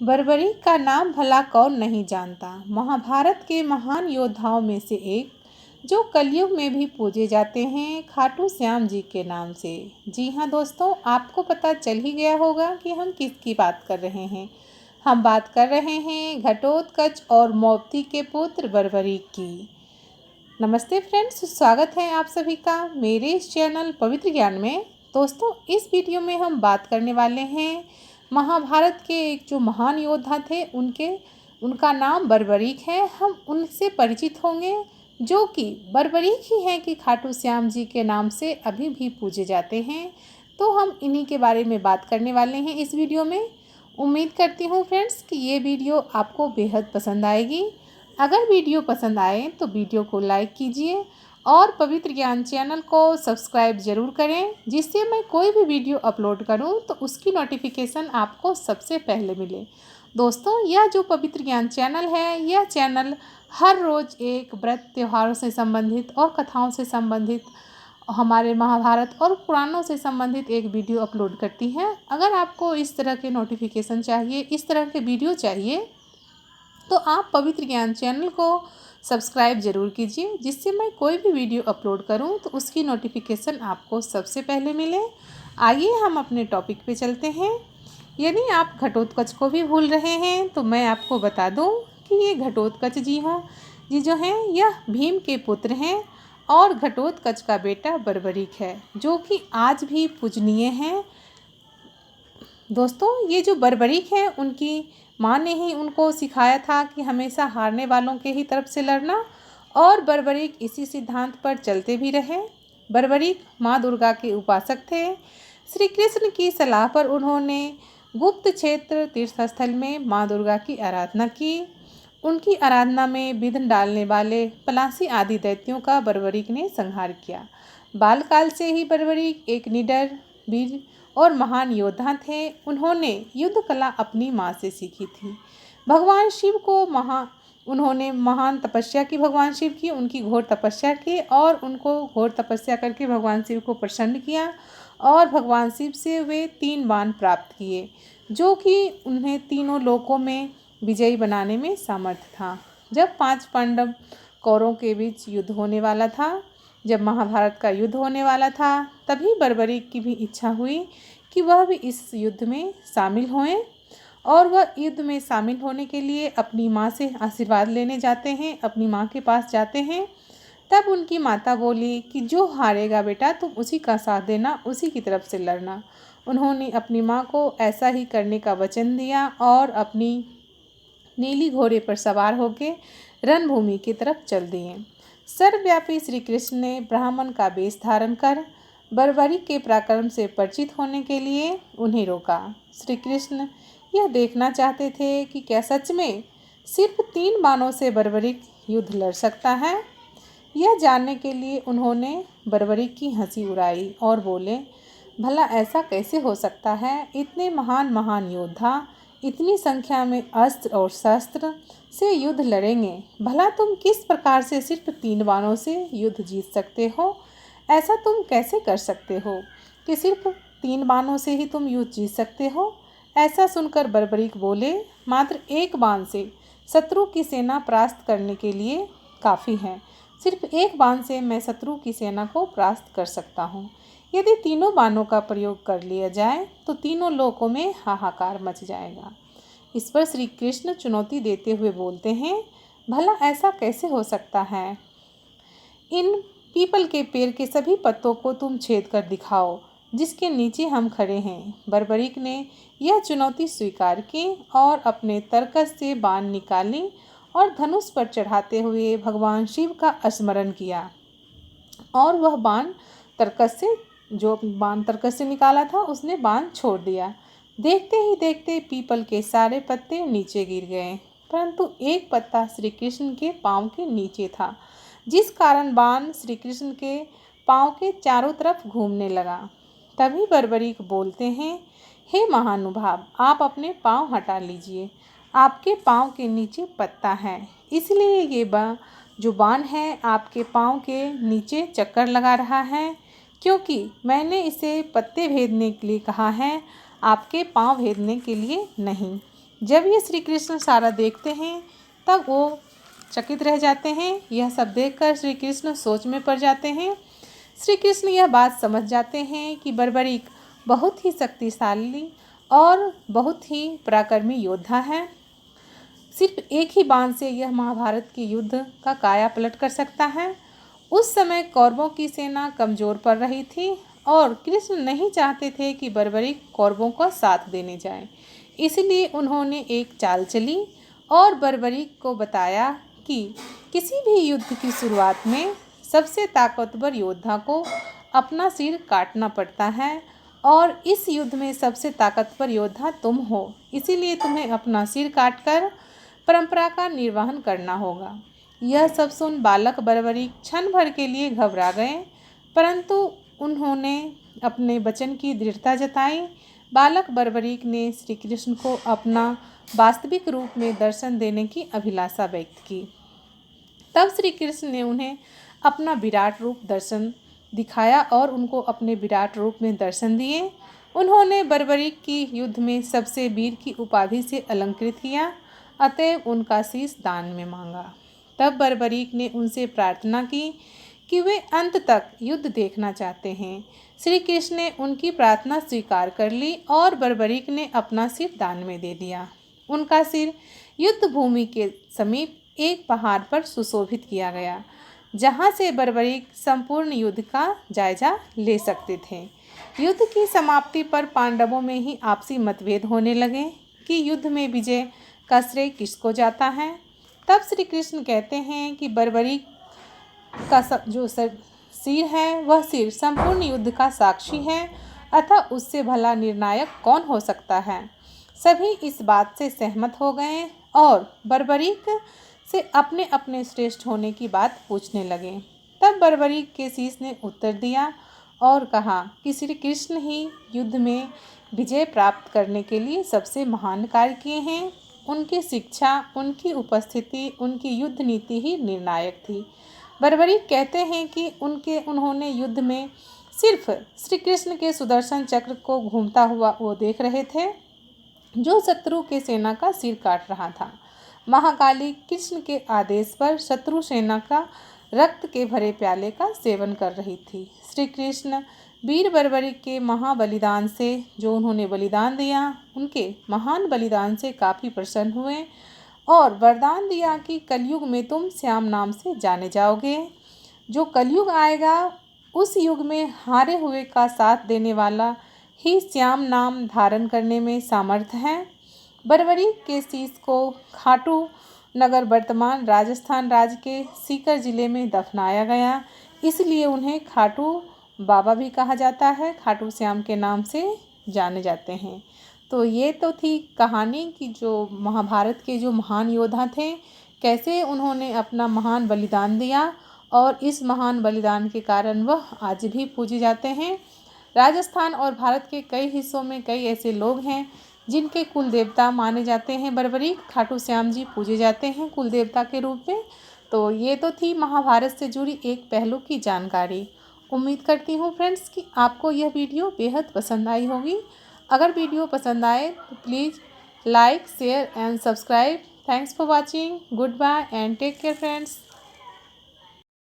बर्बरीक का नाम भला कौन नहीं जानता। महाभारत के महान योद्धाओं में से एक, जो कलयुग में भी पूजे जाते हैं खाटू श्याम जी के नाम से। जी हाँ दोस्तों, आपको पता चल ही गया होगा कि हम किसकी बात कर रहे हैं। हम बात कर रहे हैं घटोत्कच और मौवती के पुत्र बर्बरीक की। नमस्ते फ्रेंड्स, स्वागत है आप सभी का मेरे इस चैनल पवित्र ज्ञान में। दोस्तों, इस वीडियो में हम बात करने वाले हैं महाभारत के एक जो महान योद्धा थे उनका नाम बर्बरीक है। हम उनसे परिचित होंगे, जो कि बर्बरीक ही हैं कि खाटू श्याम जी के नाम से अभी भी पूजे जाते हैं। तो हम इन्हीं के बारे में बात करने वाले हैं इस वीडियो में। उम्मीद करती हूँ फ्रेंड्स कि ये वीडियो आपको बेहद पसंद आएगी। अगर वीडियो पसंद आए तो वीडियो को लाइक कीजिए और पवित्र ज्ञान चैनल को सब्सक्राइब ज़रूर करें, जिससे मैं कोई भी वीडियो अपलोड करूं तो उसकी नोटिफिकेशन आपको सबसे पहले मिले। दोस्तों, यह जो पवित्र ज्ञान चैनल है, यह चैनल हर रोज़ एक व्रत त्योहारों से संबंधित और कथाओं से संबंधित, हमारे महाभारत और पुराणों से संबंधित एक वीडियो अपलोड करती है। अगर आपको इस तरह के नोटिफिकेशन चाहिए, इस तरह के वीडियो चाहिए, तो आप पवित्र ज्ञान चैनल को सब्सक्राइब ज़रूर कीजिए, जिससे मैं कोई भी वीडियो अपलोड करूं तो उसकी नोटिफिकेशन आपको सबसे पहले मिले। आइए हम अपने टॉपिक पे चलते हैं। यदि आप घटोत्कच को भी भूल रहे हैं तो मैं आपको बता दूं कि ये घटोत्कच जी जो हैं, यह भीम के पुत्र हैं और घटोत्कच का बेटा बर्बरीक है, जो कि आज भी पूजनीय हैं। दोस्तों, ये जो बर्बरीक है, उनकी माँ ने ही उनको सिखाया था कि हमेशा हारने वालों के ही तरफ से लड़ना, और बर्बरीक इसी सिद्धांत पर चलते भी रहे। बर्बरीक माँ दुर्गा के उपासक थे। श्री कृष्ण की सलाह पर उन्होंने गुप्त क्षेत्र तीर्थस्थल में माँ दुर्गा की आराधना की। उनकी आराधना में विघ्न डालने वाले पलासी आदि दैत्यों का बर्बरीक ने संहार किया। बालकाल से ही बर्बरीक एक निडर, वीर और महान योद्धा थे। उन्होंने युद्ध कला अपनी माँ से सीखी थी। भगवान शिव को उन्होंने महान तपस्या की, भगवान शिव की उनकी घोर तपस्या की और उनको घोर तपस्या करके भगवान शिव को प्रसन्न किया, और भगवान शिव से वे 3 बाण प्राप्त किए, जो कि उन्हें तीनों लोकों में विजयी बनाने में सामर्थ्य था। जब 5 पांडव कौरवों के बीच युद्ध होने वाला था, जब महाभारत का युद्ध होने वाला था, तभी बर्बरीक की भी इच्छा हुई कि वह भी इस युद्ध में शामिल होएं, और वह युद्ध में शामिल होने के लिए अपनी माँ से आशीर्वाद लेने जाते हैं, अपनी माँ के पास जाते हैं। तब उनकी माता बोली कि जो हारेगा बेटा, तुम उसी का साथ देना, उसी की तरफ से लड़ना। उन्होंने अपनी माँ को ऐसा ही करने का वचन दिया और अपनी नीली घोड़े पर सवार होकर रणभूमि की तरफ चल दिए। सर्वव्यापी श्री कृष्ण ने ब्राह्मण का वेश धारण कर बर्बरीक के पराक्रम से परिचित होने के लिए उन्हें रोका। श्री कृष्ण यह देखना चाहते थे कि क्या सच में सिर्फ 3 बाणों से बर्बरीक युद्ध लड़ सकता है। यह जानने के लिए उन्होंने बर्बरीक की हंसी उड़ाई और बोले, भला ऐसा कैसे हो सकता है? इतने महान महान योद्धा इतनी संख्या में अस्त्र और शस्त्र से युद्ध लड़ेंगे, भला तुम किस प्रकार से सिर्फ 3 बाणों से युद्ध जीत सकते हो? ऐसा तुम कैसे कर सकते हो कि सिर्फ 3 बाणों से ही तुम युद्ध जीत सकते हो? ऐसा सुनकर बर्बरीक बोले, मात्र 1 बाण से शत्रु की सेना परास्त करने के लिए काफ़ी है। सिर्फ 1 बाण से मैं शत्रु की सेना को परास्त कर सकता हूँ। यदि तीनों बाणों का प्रयोग कर लिया जाए तो तीनों लोकों में हाहाकार मच जाएगा। इस पर श्री कृष्ण चुनौती देते हुए बोलते हैं, भला ऐसा कैसे हो सकता है? इन पीपल के पेड़ के सभी पत्तों को तुम छेद कर दिखाओ, जिसके नीचे हम खड़े हैं। बर्बरीक ने यह चुनौती स्वीकार की और अपने तरकस से बाण निकाली और धनुष पर चढ़ाते हुए भगवान शिव का स्मरण किया, और वह बाण तरकस से निकाला था, उसने बाण छोड़ दिया। देखते ही देखते पीपल के सारे पत्ते नीचे गिर गए, परंतु एक पत्ता श्री कृष्ण के पांव के नीचे था, जिस कारण बाण श्री कृष्ण के पांव के चारों तरफ घूमने लगा। तभी बर्बरीक बोलते हैं, हे महानुभाव, आप अपने पांव हटा लीजिए, आपके पांव के नीचे पत्ता है, इसलिए ये जो बाण है आपके पांव के नीचे चक्कर लगा रहा है, क्योंकि मैंने इसे पत्ते भेदने के लिए कहा है, आपके पांव भेदने के लिए नहीं। जब ये श्री कृष्ण सारा देखते हैं तब वो चकित रह जाते हैं। यह सब देखकर श्री कृष्ण सोच में पड़ जाते हैं। श्री कृष्ण यह बात समझ जाते हैं कि बर्बरीक बहुत ही शक्तिशाली और बहुत ही पराक्रमी योद्धा है। सिर्फ एक ही बाण से यह महाभारत के युद्ध का काया पलट कर सकता है। उस समय कौरवों की सेना कमजोर पड़ रही थी और कृष्ण नहीं चाहते थे कि बर्बरीक कौरवों का साथ देने जाए। इसलिए उन्होंने एक चाल चली और बर्बरीक को बताया कि किसी भी युद्ध की शुरुआत में सबसे ताकतवर योद्धा को अपना सिर काटना पड़ता है और इस युद्ध में सबसे ताकतवर योद्धा तुम हो। इसीलिए तुम्हें अपना सिर काटकर परंपरा का निर्वहन करना होगा। यह सब सुन बालक बर्बरीक क्षण भर के लिए घबरा गए, परंतु उन्होंने अपने वचन की दृढ़ता जताई। बालक बर्बरीक ने श्री कृष्ण को अपना वास्तविक रूप में दर्शन देने की अभिलाषा व्यक्त की। तब श्री कृष्ण ने उन्हें अपना विराट रूप दर्शन दिखाया और उनको अपने विराट रूप में दर्शन दिए। उन्होंने बर्बरीक की युद्ध में सबसे वीर की उपाधि से अलंकृत किया, अतएव उनका शीश दान में मांगा। तब बर्बरीक ने उनसे प्रार्थना की कि वे अंत तक युद्ध देखना चाहते हैं। श्री कृष्ण ने उनकी प्रार्थना स्वीकार कर ली और बर्बरीक ने अपना सिर दान में दे दिया। उनका सिर युद्ध भूमि के समीप एक पहाड़ पर सुशोभित किया गया, जहां से बर्बरीक संपूर्ण युद्ध का जायजा ले सकते थे। युद्ध की समाप्ति पर पांडवों में ही आपसी मतभेद होने लगे कि युद्ध में विजय का श्रेय किसको जाता है। तब श्री कृष्ण कहते हैं कि बर्बरीक का जो सिर है वह सिर संपूर्ण युद्ध का साक्षी है, अतः उससे भला निर्णायक कौन हो सकता है। सभी इस बात से सहमत हो गए और बर्बरीक से अपने अपने श्रेष्ठ होने की बात पूछने लगे। तब बर्बरीक के शीश ने उत्तर दिया और कहा कि श्री कृष्ण ही युद्ध में विजय प्राप्त करने के लिए सबसे महान कार्य किए हैं। उनकी शिक्षा, उनकी उपस्थिति, उनकी युद्ध नीति ही निर्णायक थी। बर्बरीक कहते हैं कि उन्होंने युद्ध में सिर्फ श्री कृष्ण के सुदर्शन चक्र को घूमता हुआ वो देख रहे थे, जो शत्रु के सेना का सिर काट रहा था। महाकाली कृष्ण के आदेश पर शत्रु सेना का रक्त के भरे प्याले का सेवन कर रही थी। श्री कृष्ण वीर बर्बरीक के महाबलिदान से, जो उन्होंने बलिदान दिया, उनके महान बलिदान से काफ़ी प्रसन्न हुए और वरदान दिया कि कलयुग में तुम श्याम नाम से जाने जाओगे। जो कलयुग आएगा उस युग में हारे हुए का साथ देने वाला ही श्याम नाम धारण करने में सामर्थ्य है। बर्बरीक के शीश को खाटू नगर वर्तमान राजस्थान राज्य के सीकर जिले में दफनाया गया, इसलिए उन्हें खाटू बाबा भी कहा जाता है, खाटू श्याम के नाम से जाने जाते हैं। तो ये तो थी कहानी कि जो महाभारत के जो महान योद्धा थे, कैसे उन्होंने अपना महान बलिदान दिया और इस महान बलिदान के कारण वह आज भी पूजे जाते हैं। राजस्थान और भारत के कई हिस्सों में कई ऐसे लोग हैं जिनके कुल देवता माने जाते हैं बर्बरीक। खाटू श्याम जी पूजे जाते हैं कुल देवता के रूप में। तो ये तो थी महाभारत से जुड़ी एक पहलू की जानकारी। उम्मीद करती हूँ फ्रेंड्स कि आपको यह वीडियो बेहद पसंद आई होगी। अगर वीडियो पसंद आए तो please like, share and subscribe. Thanks for watching. Good bye and take care friends.